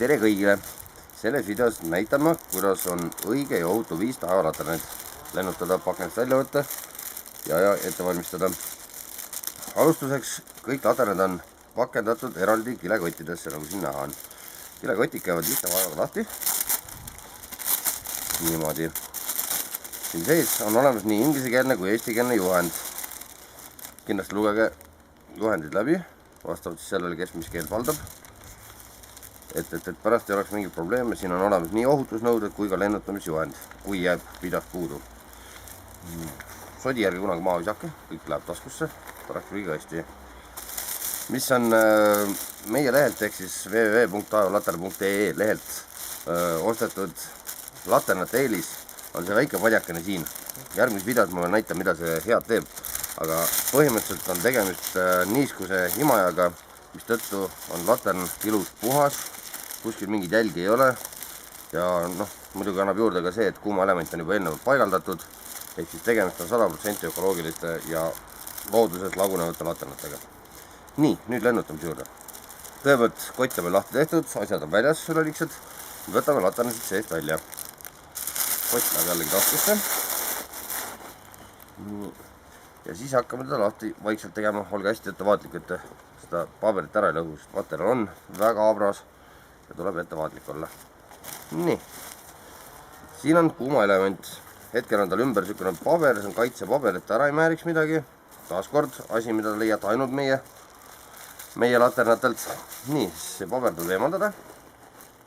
tere kõigile! Selles videos näitan ma, kuidas on õige ja ohutu viis taevalaternit lennutada, pakendist välja võtta ja ette valmistada. Alustuseks kõik laternid on pakendatud eraldi kilekottidesse, nagu siin näha on. Kilekotid käivad lihtsa vaevaga lahti. Niimoodi. Siin sees on olemas nii inglisekeelne kui eestikeelne juhend. Kindlasti lugege juhendid läbi, vastavalt sellele, kes mis keelt valdab. Et pärast ei oleks mingit probleeme, siin on olemas nii ohutusnõuded kui ka lennutamisjuhend, kui jääb vidas puudu. Sodi järgi kunagi maha visake, kõik läheb taskusse, pärast liiga hästi. Mis on meie lehelt ehk siis www.taevalater.ee lehelt ostetud laternate eelis, on see väike padjakene siin. Järgmises videos ma näitan, mida see head teeb, aga põhimõtteliselt on tegemist niiskuse imajaga, mis tõttu on latern ilus puhas, kuskil mingid jälgi ei ole ja muidugi annab juurde ka see, et kuumaelement on juba eelnevalt paigaldatud, ehk siis tegemist on 100% ökoloogiliste ja looduses lagunevate laternatega. Nii, nüüd lennutamise juurde. Kõigepealt kott on meil lahti tehtud, asjad on väljas üleliigsed, võtame laternid seest välja. Kott läheb jällegi taskusse. Ja siis hakkame teda lahti vaikselt tegema, olge hästi ettevaatlik, et seda paberit ära ei lõhu, sest materjal on väga abras ja tuleb ettevaatlik olla. Nii, siin on kuumaelement, hetkel on tal ümber niisugune paber, see on kaitsepaber, et ära ei määriks midagi. Taaskord asi, mida leiad ainult meie laternatelt. Nii, see paber tuleb eemaldada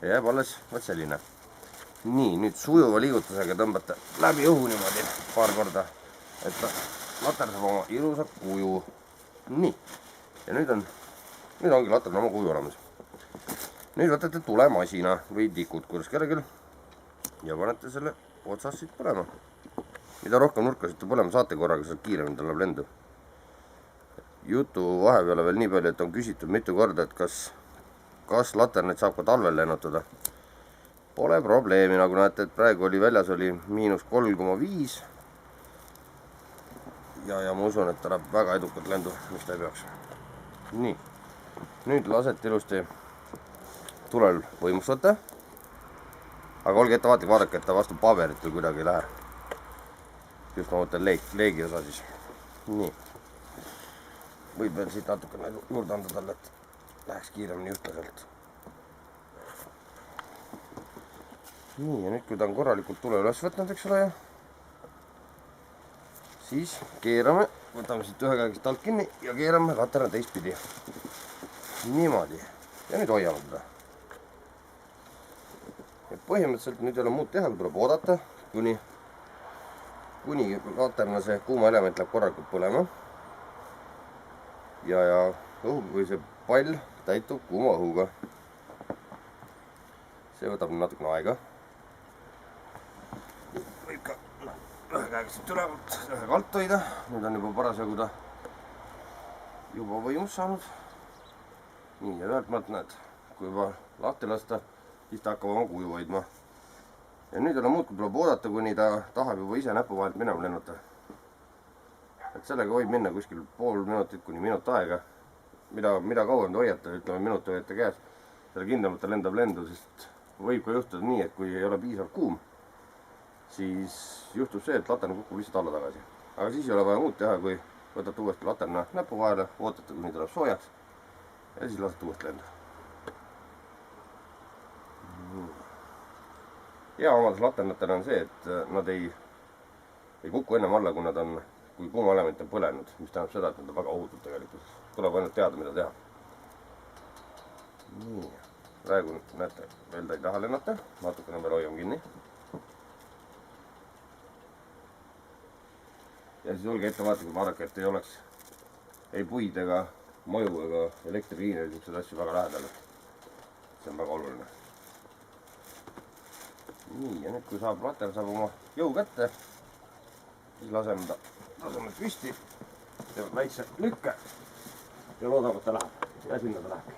ja jääb alles vaat selline. Nii, nüüd sujuva liigutusega tõmbate läbi õhu niimoodi paar korda, et latern saab oma ilusa kuju. Nii, ja nüüd ongi latern oma kuju olemas. Nüüd võtate tulemasina või tikut, kuidas kellelgi, ja panete selle otsast siit põlema. Mida rohkem nurkasid te põlema saate korraga, seda kiiremini ta läheb lendu. Jutu vahepeale veel nii palju, et on küsitud mitu korda, et kas laternit saab ka talvel lennutada. Pole probleemi, nagu näete, et praegu väljas oli -3,5 ja ma usun, et ta läheb väga edukalt lendu, mis ta ei peaks. Nii, nüüd lasete ilusti tulel võimustate, aga olge ettevaatlik, vaadake, et ta vastu paberit või kuidagi ei lähe. Just ma mõtlen leegi osa siis. Nii, võib veel siit natukene juurde anda talle, et läheks kiiremini ühtlaselt. Nii, ja nüüd kui ta on korralikult tule üles võtnud, eks ole, siis keerame, võtame siit ühe käegist alt kinni ja keerame laterna teistpidi. Niimoodi. Ja nüüd hoiame teda. Ja põhimõtteliselt nüüd ei ole muud teha, kui tuleb oodata, kuni laterna see kuumaelement läheb korralikult põlema. Ja kui see pall täitub kuuma õhuga. See võtab natukene aega. Võib ka ühe käega siit ülevalt, ühe alt hoida. Nüüd on juba parasjagu ta juba võimus saanud. Nii, ja ühelt maalt näed, kui juba lahti lasta, siis ta hakkab oma kuju hoidma. Ja nüüd ei ole muud, kui tuleb oodata, kuni ta tahab juba ise näpu vahelt minema lennuta. Et sellega võib minna kuskil pool minutit kuni minut aega. Mida kauem te hoiate, ütleme minut hoiate käes, selle kindlamalt ta lendab lendu, sest võib ka juhtuda nii, et kui ei ole piisavalt kuum, siis juhtub see, et latern kukub lihtsalt alla tagasi. Aga siis ei ole vaja muud teha, kui võtate uuesti laterna näpu vahele, ootate, kuni tuleb soojaks ja siis lasete uuesti lendu. Hea omadus laternatel on see, et nad ei kuku ennem alla, kui kuumaelement on põlenud, mis tähendab seda, et nad on väga ohutud tegelikult. Tuleb ainult teada, mida teha. Nii, praegu näete, veel ta ei taha lennata, natukene veel hoiame kinni. Ja siis olge ettevaatlikud, vaadake, et ei oleks ei puid ega maju ega elektriliine ja niisugused asju väga lähedal. See on väga oluline. Nii, ja nüüd kui later saab oma jõu kätte, siis laseme püsti, teeme väikse lükke ja loodame, et ta läheb. Ja sinna ta lähebki.